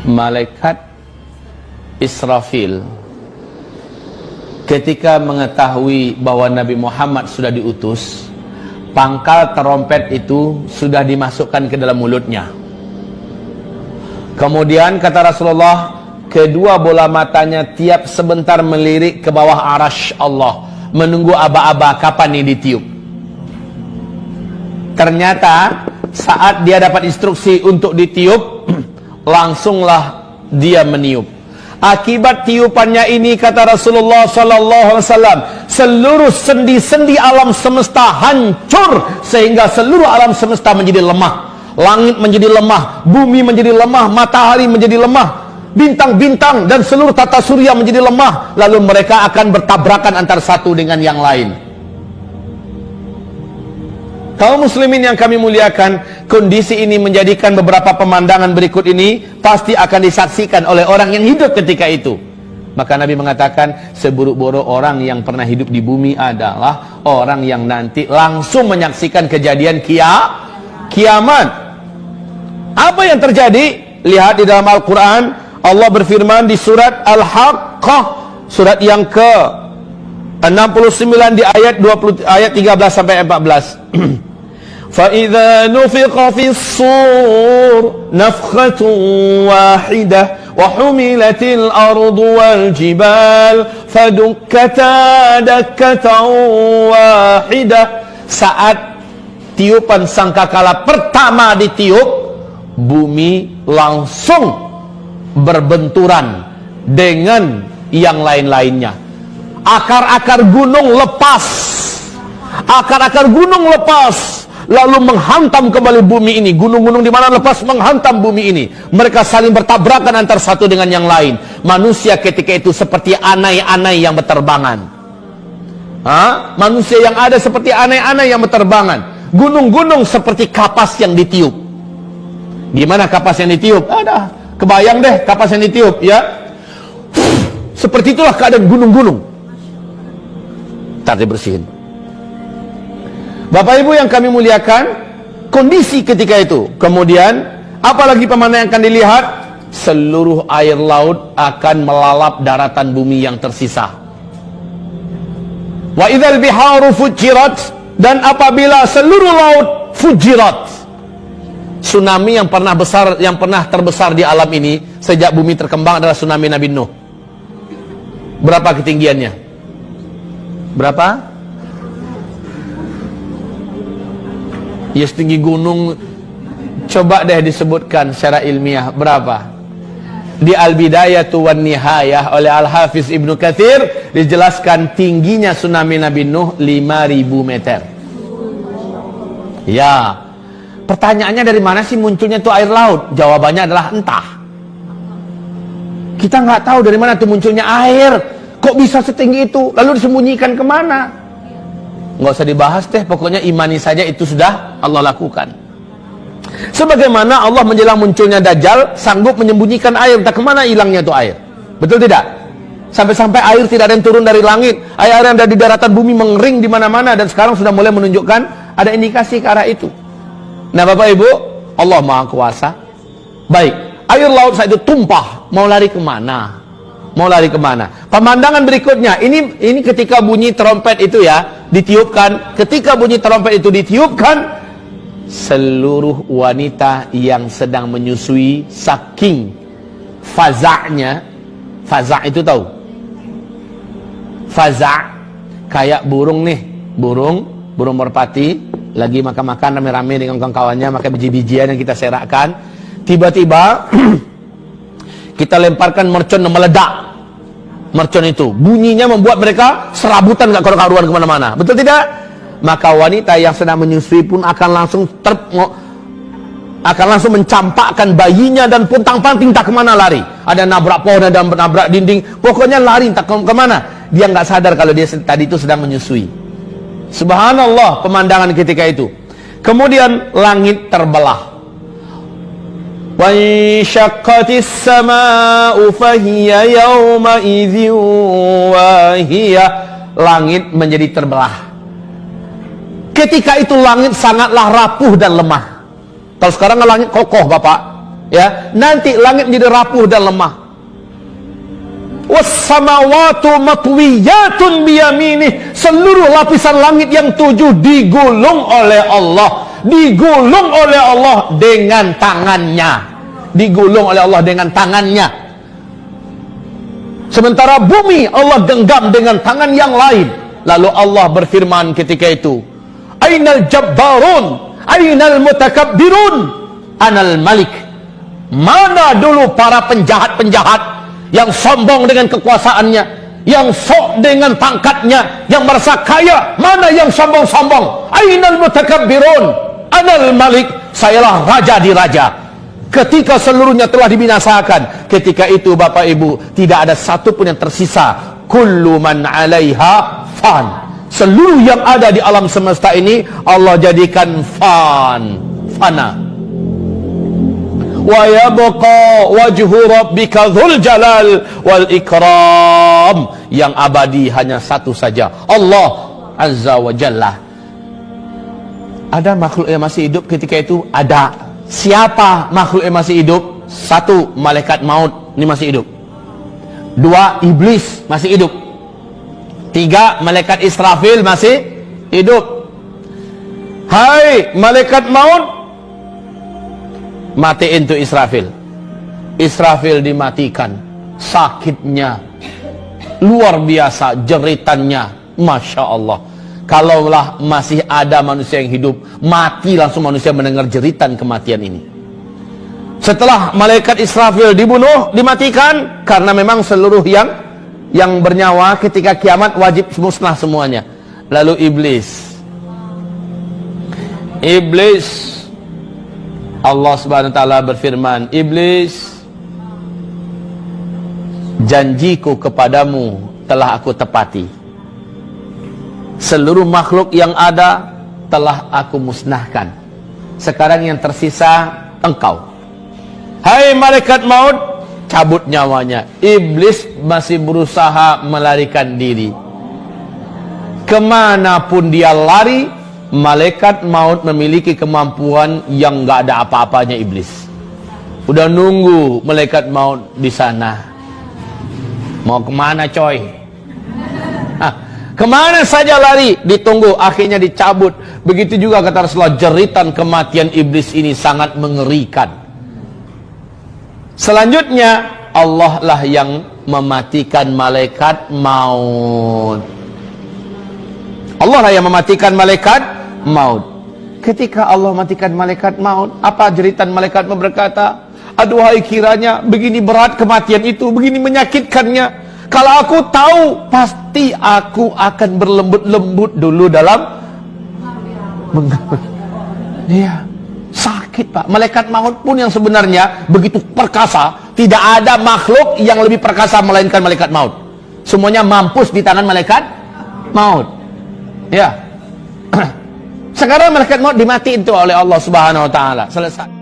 malaikat Israfil ketika mengetahui bahwa Nabi Muhammad sudah diutus, pangkal terompet itu sudah dimasukkan ke dalam mulutnya. Kemudian kata Rasulullah, kedua bola matanya tiap sebentar melirik ke bawah arasy Allah, menunggu aba-aba kapan ini ditiup. Ternyata saat dia dapat instruksi untuk ditiup, langsunglah dia meniup. Akibat tiupannya ini, kata Rasulullah SAW, seluruh sendi-sendi alam semesta hancur, sehingga seluruh alam semesta menjadi lemah. Langit menjadi lemah, bumi menjadi lemah, matahari menjadi lemah, bintang-bintang dan seluruh tata surya menjadi lemah. Lalu mereka akan bertabrakan antara satu dengan yang lain. Kaum muslimin yang kami muliakan, kondisi ini menjadikan beberapa pemandangan berikut ini pasti akan disaksikan oleh orang yang hidup ketika itu. Maka Nabi mengatakan, seburuk-buruk orang yang pernah hidup di bumi adalah orang yang nanti langsung menyaksikan kejadian kiamat. Apa yang terjadi? Lihat di dalam Al-Quran, Allah berfirman di surat Al-Haqqah, surat yang ke 69 di ayat 13 sampai 14. فَإِذَا نُفِخَ فِي الصُّورِ نَفْخَةٌ وَاحِدَةٌ وَحُمِلَتِ الْأَرْضُ وَالْجِبَالُ فَدُكَّتَا دَكَّةً وَاحِدَةً. Saat tiupan sangkakala pertama ditiup, bumi langsung berbenturan dengan yang lain-lainnya. Akar-akar gunung lepas, lalu menghantam kembali bumi ini. Gunung-gunung di mana lepas menghantam bumi ini. Mereka saling bertabrakan antara satu dengan yang lain. Manusia ketika itu seperti anai-anai yang berterbangan. Manusia yang ada seperti anai-anai yang berterbangan. Gunung-gunung seperti kapas yang ditiup. Gimana kapas yang ditiup? Ada, kebayang deh kapas yang ditiup, ya. Seperti itulah keadaan gunung-gunung. Ntar dibersihin. Bapak Ibu yang kami muliakan, kondisi ketika itu. Kemudian, apalagi pemandangan yang akan dilihat? Seluruh air laut akan melalap daratan bumi yang tersisa. Wa idzal biharu fujirat, dan apabila seluruh laut fujirat. Tsunami yang pernah terbesar di alam ini sejak bumi terkembang adalah tsunami Nabi Nuh. Berapa ketinggiannya? Berapa? Ya setinggi gunung. Coba deh disebutkan secara ilmiah berapa? Di Al-Bidayatu wan Nihayah oleh Al-Hafiz Ibnu Katsir dijelaskan tingginya tsunami Nabi Nuh 5.000 meter. Ya. Pertanyaannya, dari mana sih munculnya itu air laut? Jawabannya adalah entah. Kita nggak tahu dari mana itu munculnya air. Kok bisa setinggi itu? Lalu disembunyikan kemana? Nggak usah dibahas deh. Pokoknya imani saja itu sudah Allah lakukan. Sebagaimana Allah menjelang munculnya Dajjal sanggup menyembunyikan air. Entah kemana hilangnya itu air. Betul tidak? Sampai-sampai air tidak ada yang turun dari langit. Air yang ada di daratan bumi mengering di mana-mana. Dan sekarang sudah mulai menunjukkan ada indikasi ke arah itu. Nah Bapak Ibu, Allah Maha Kuasa. Baik, air laut saat itu tumpah. Mau lari kemana? Mau lari kemana? Pemandangan berikutnya, ini ketika bunyi trompet itu ya, ditiupkan. Ketika bunyi trompet itu ditiupkan, seluruh wanita yang sedang menyusui saking faza'nya. Faza' itu tahu? Faza' kayak burung nih, burung merpati lagi makan-makan rame-rame dengan kawan-kawannya, makan biji-bijian yang kita serakkan. Tiba-tiba kita lemparkan mercon yang meledak. Mercon itu bunyinya membuat mereka serabutan, gak karu-karuan kemana-mana. Betul tidak? Maka wanita yang sedang menyusui pun akan langsung mencampakkan bayinya dan puntang-panting tak kemana lari. Ada nabrak pohon, ada nabrak dinding, pokoknya lari tak kemana. Dia nggak sadar kalau dia tadi itu sedang menyusui. Subhanallah pemandangan ketika itu. Kemudian langit terbelah. Wa insyaqqatis samaa'u fahiya yawma idzin wahiyah. Langit menjadi terbelah. Ketika itu langit sangatlah rapuh dan lemah. Kalau sekarang langit kokoh Bapak. ya, nanti langit menjadi rapuh dan lemah. Was-samawatu matwiyatun biyaminih, seluruh lapisan langit yang 7 digulung oleh Allah, digulung oleh Allah dengan tangannya, digulung oleh Allah dengan tangannya. Sementara bumi Allah genggam dengan tangan yang lain. Lalu Allah berfirman ketika itu, ainal jabbarun, ainal mutakabbirun, anal malik. Mana dulu para penjahat-penjahat yang sombong dengan kekuasaannya, yang sok dengan pangkatnya, yang merasa kaya? Mana yang sombong-sombong? Ainal mutakabbirun, anal malik, sayalah raja di raja. Ketika seluruhnya telah dibinasakan, ketika itu Bapak Ibu, tidak ada satu pun yang tersisa. Kullu man 'alaiha fan. Seluruh yang ada di alam semesta ini Allah jadikan fana. Wa yabqa wajhu rabbika dzul jalal wal ikram. Yang abadi hanya satu saja, Allah Azza wa Jalla. Ada makhluk yang masih hidup ketika itu? Ada. Siapa makhluk yang masih hidup? 1, malaikat maut, ini masih hidup. 2, iblis masih hidup. 3, malaikat Israfil masih hidup. Hai malaikat maut, matiin tuh Israfil. Israfil dimatikan. Sakitnya luar biasa, jeritannya, Masya Allah. Kalaulah masih ada manusia yang hidup, mati langsung manusia mendengar jeritan kematian ini. Setelah malaikat Israfil dibunuh, dimatikan, karena memang seluruh yang bernyawa ketika kiamat wajib musnah semuanya. Lalu iblis, Allah Subhanahu wa taala berfirman, iblis, janjiku kepadamu telah aku tepati. Seluruh makhluk yang ada telah aku musnahkan. Sekarang yang tersisa engkau. Hai malaikat maut, cabut nyawanya. Iblis masih berusaha melarikan diri. Kemanapun dia lari, malaikat maut memiliki kemampuan yang gak ada apa-apanya iblis. Udah nunggu malaikat maut di sana. Mau kemana coy? Kemana saja lari, ditunggu, akhirnya dicabut. Begitu juga kata Rasulullah, jeritan kematian iblis ini sangat mengerikan. Selanjutnya Allah lah yang mematikan malaikat maut. Allah lah yang mematikan malaikat maut. Ketika Allah matikan malaikat maut, apa jeritan malaikat berkata, aduhai kiranya begini berat kematian itu, begini menyakitkannya. Kalau aku tahu, pasti aku akan berlembut-lembut dulu dalam iya, sakit Pak. Malaikat maut pun yang sebenarnya begitu perkasa, tidak ada makhluk yang lebih perkasa melainkan malaikat maut. Semuanya mampus di tangan malaikat maut. Ya. Sekarang malaikat maut dimatiin itu oleh Allah Subhanahu wa taala. Selesai.